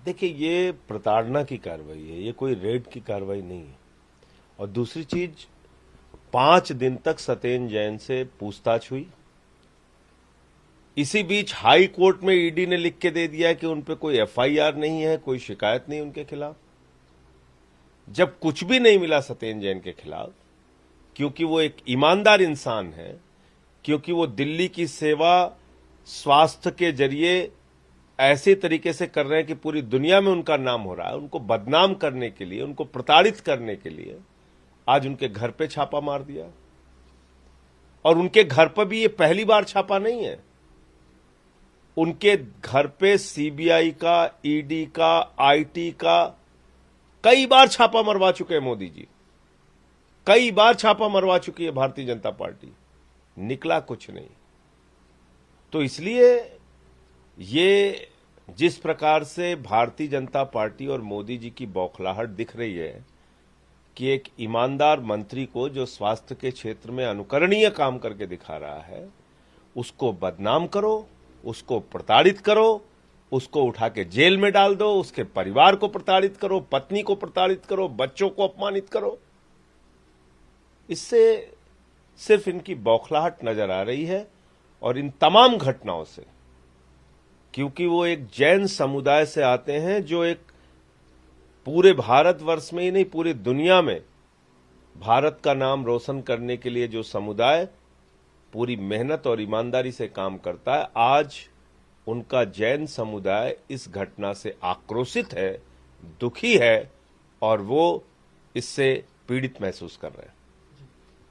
देखिए, ये प्रताड़ना की कार्रवाई है, ये कोई रेड की कार्रवाई नहीं है। और दूसरी चीज, 5 दिन तक सत्येंद्र जैन से पूछताछ हुई। इसी बीच हाई कोर्ट में ईडी ने लिख के दे दिया है कि उन पे कोई एफआईआर नहीं है, कोई शिकायत नहीं उनके खिलाफ। जब कुछ भी नहीं मिला सत्येंद्र जैन के खिलाफ, क्योंकि वो एक ईमानदार इंसान है, क्योंकि वो दिल्ली की सेवा स्वास्थ्य के जरिए ऐसे तरीके से कर रहे हैं कि पूरी दुनिया में उनका नाम हो रहा है, उनको बदनाम करने के लिए, उनको प्रताड़ित करने के लिए आज उनके घर पे छापा मार दिया। और उनके घर पर भी ये पहली बार छापा नहीं है। उनके घर पे सीबीआई का, ईडी का, आईटी का कई बार छापा मरवा चुके हैं मोदी जी। कई बार छापा मरवा चुकी है भारतीय जनता पार्टी, निकला कुछ नहीं। तो इसलिए ये जिस प्रकार से भारतीय जनता पार्टी और मोदी जी की बौखलाहट दिख रही है कि एक ईमानदार मंत्री को जो स्वास्थ्य के क्षेत्र में अनुकरणीय काम करके दिखा रहा है, उसको बदनाम करो, उसको प्रताड़ित करो, उसको उठा के जेल में डाल दो, उसके परिवार को प्रताड़ित करो, पत्नी को प्रताड़ित करो, बच्चों को अपमानित करो। इससे सिर्फ इनकी बौखलाहट नजर आ रही है। और इन तमाम घटनाओं से, क्योंकि वो एक जैन समुदाय से आते हैं जो एक पूरे भारतवर्ष में ही नहीं, पूरी दुनिया में भारत का नाम रोशन करने के लिए जो समुदाय पूरी मेहनत और ईमानदारी से काम करता है, आज उनका जैन समुदाय इस घटना से आक्रोशित है, दुखी है और वो इससे पीड़ित महसूस कर रहे हैं।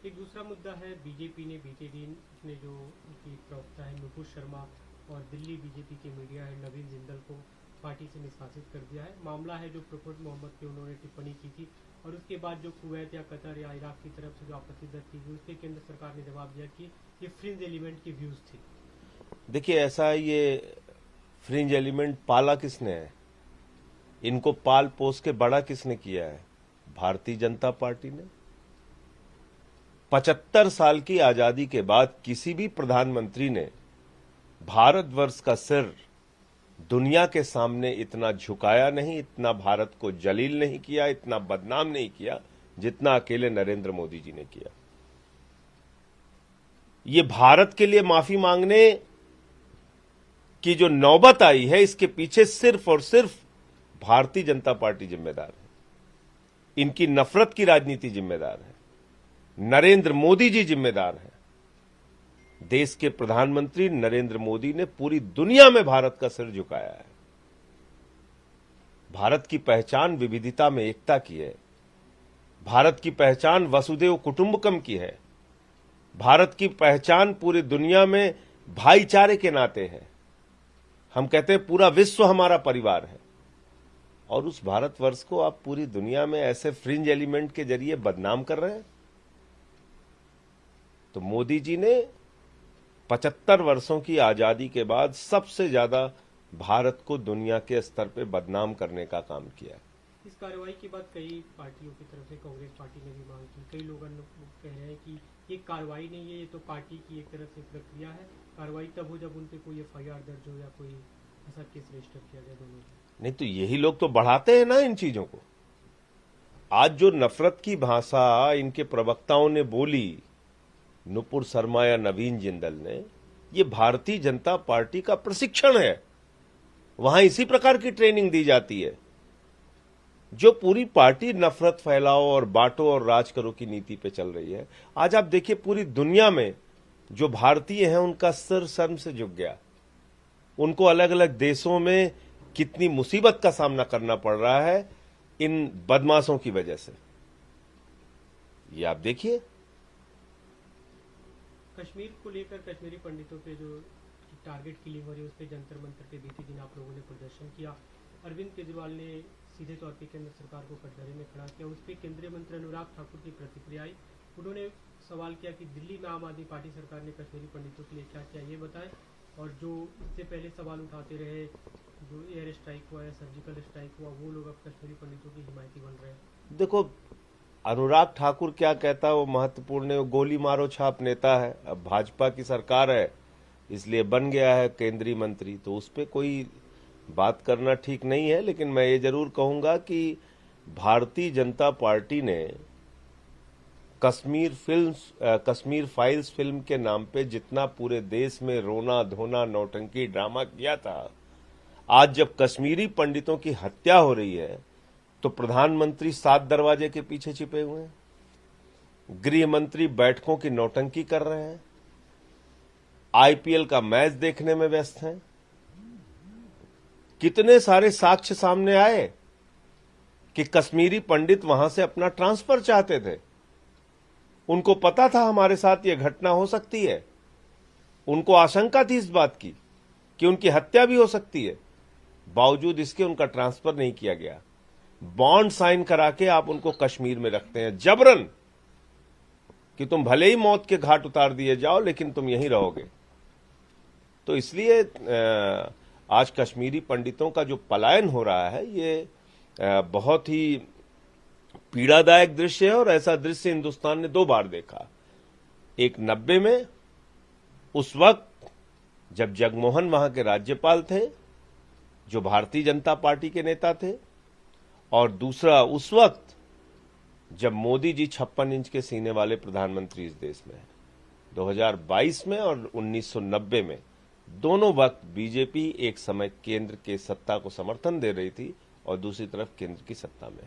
एक दूसरा मुद्दा है, बीजेपी ने बीते दिन उसने जो उनकी प्रवक्ता है नुपुर शर्मा और दिल्ली बीजेपी के मीडिया हेड नवीन जिंदल को पार्टी से निष्कासित कर दिया है। मामला है जो प्रफुल्ल मोहम्मद पे उन्होंने टिप्पणी की थी और उसके बाद जो कुवैत या कतर या इराक की तरफ से जो आपत्ति दर्ज की गई, उस पर केंद्र सरकार ने जवाब दिया कि ये फ्रिंज एलिमेंट के व्यूज थे। देखिए, ऐसा ये फ्रिंज एलिमेंट पाला किसने है? इनको पाल पोस के बड़ा किसने किया है? भारतीय जनता पार्टी ने। 75 साल की आजादी के बाद किसी भी प्रधानमंत्री ने भारतवर्ष का सिर दुनिया के सामने इतना झुकाया नहीं, इतना भारत को जलील नहीं किया, इतना बदनाम नहीं किया जितना अकेले नरेंद्र मोदी जी ने किया। ये भारत के लिए माफी मांगने की जो नौबत आई है, इसके पीछे सिर्फ और सिर्फ भारतीय जनता पार्टी जिम्मेदार है। इनकी नफरत की राजनीति जिम्मेदार है, नरेंद्र मोदी जी जिम्मेदार है। देश के प्रधानमंत्री नरेंद्र मोदी ने पूरी दुनिया में भारत का सिर झुकाया है। भारत की पहचान विविधता में एकता की है। भारत की पहचान वसुधैव कुटुंबकम की है। भारत की पहचान पूरी दुनिया में भाईचारे के नाते है। हम कहते हैं पूरा विश्व हमारा परिवार है। और उस भारतवर्ष को आप पूरी दुनिया में ऐसे फ्रिंज एलिमेंट के जरिए बदनाम कर रहे हैं। तो मोदी जी ने 75 वर्षों की आजादी के बाद सबसे ज्यादा भारत को दुनिया के स्तर पे बदनाम करने का काम किया। इस कार्रवाई के बाद कई पार्टियों की तरफ से कांग्रेस पार्टी ने भी मांग की। कई लोग कह रहे हैं कि ये कार्रवाई नहीं है, ये तो पार्टी की एक तरफ से प्रक्रिया है। कार्रवाई तब हो जब उन पे कोई एफआईआर दर्ज हो या कोई ऐसा केस रजिस्टर किया जाए दोनों। नहीं तो यही लोग तो बढ़ाते हैं ना इन चीजों को। आज जो नफरत की भाषा इनके प्रवक्ताओं ने बोली, नुपुर शर्मा या नवीन जिंदल ने, ये भारतीय जनता पार्टी का प्रशिक्षण है। वहां इसी प्रकार की ट्रेनिंग दी जाती है। जो पूरी पार्टी नफरत फैलाओ और बांटो और राज करो की नीति पे चल रही है। आज आप देखिए पूरी दुनिया में जो भारतीय हैं उनका सिर शर्म से झुक गया। उनको अलग अलग देशों में कितनी मुसीबत का सामना करना पड़ रहा है इन बदमाशों की वजह से, ये आप देखिए। कश्मीर को लेकर कश्मीरी पंडितों पे जो टारगेट किलिंग हो रही है, उस पर जंतर मंतर पे बीते दिन आप लोगों ने प्रदर्शन किया। अरविंद केजरीवाल ने सीधे तौर पे केंद्र सरकार को कटघरे में खड़ा किया। उस पर केंद्रीय मंत्री अनुराग ठाकुर की प्रतिक्रिया आई। उन्होंने सवाल किया कि दिल्ली में आम आदमी पार्टी सरकार ने कश्मीरी पंडितों के लिए क्या किया, ये बताएं। और जो इससे पहले सवाल उठाते रहे, जो एयर स्ट्राइक हुआ या सर्जिकल स्ट्राइक हुआ, वो लोग अब कश्मीरी पंडितों की हिमायती बन रहे हैं। देखो, अनुराग ठाकुर क्या कहता है वो महत्वपूर्ण है। वो गोली मारो छाप नेता है। अब भाजपा की सरकार है इसलिए बन गया है केंद्रीय मंत्री, तो उस पर कोई बात करना ठीक नहीं है, लेकिन मैं ये जरूर कहूंगा कि भारतीय जनता पार्टी ने कश्मीर फाइल्स फिल्म के नाम पे जितना पूरे देश में रोना धोना नौटंकी ड्रामा किया था, आज जब कश्मीरी पंडितों की हत्या हो रही है तो प्रधानमंत्री 7 दरवाजे के पीछे छिपे हुए हैं, गृह मंत्री बैठकों की नौटंकी कर रहे हैं, आईपीएल का मैच देखने में व्यस्त हैं। कितने सारे साक्ष्य सामने आए कि कश्मीरी पंडित वहां से अपना ट्रांसफर चाहते थे। उनको पता था हमारे साथ यह घटना हो सकती है, उनको आशंका थी इस बात की कि उनकी हत्या भी हो सकती है, बावजूद इसके उनका ट्रांसफर नहीं किया गया। बॉन्ड साइन करा के आप उनको कश्मीर में रखते हैं जबरन कि तुम भले ही मौत के घाट उतार दिए जाओ लेकिन तुम यहीं रहोगे। तो इसलिए आज कश्मीरी पंडितों का जो पलायन हो रहा है ये बहुत ही पीड़ादायक दृश्य है, और ऐसा दृश्य हिंदुस्तान ने 2 बार देखा। एक 90 में, उस वक्त जब जगमोहन वहां के राज्यपाल थे जो भारतीय जनता पार्टी के नेता थे, और दूसरा उस वक्त जब मोदी जी 56 इंच के सीने वाले प्रधानमंत्री इस देश में हैं। 2022 में और 1990 में दोनों वक्त बीजेपी एक समय केंद्र के सत्ता को समर्थन दे रही थी और दूसरी तरफ केंद्र की सत्ता में है।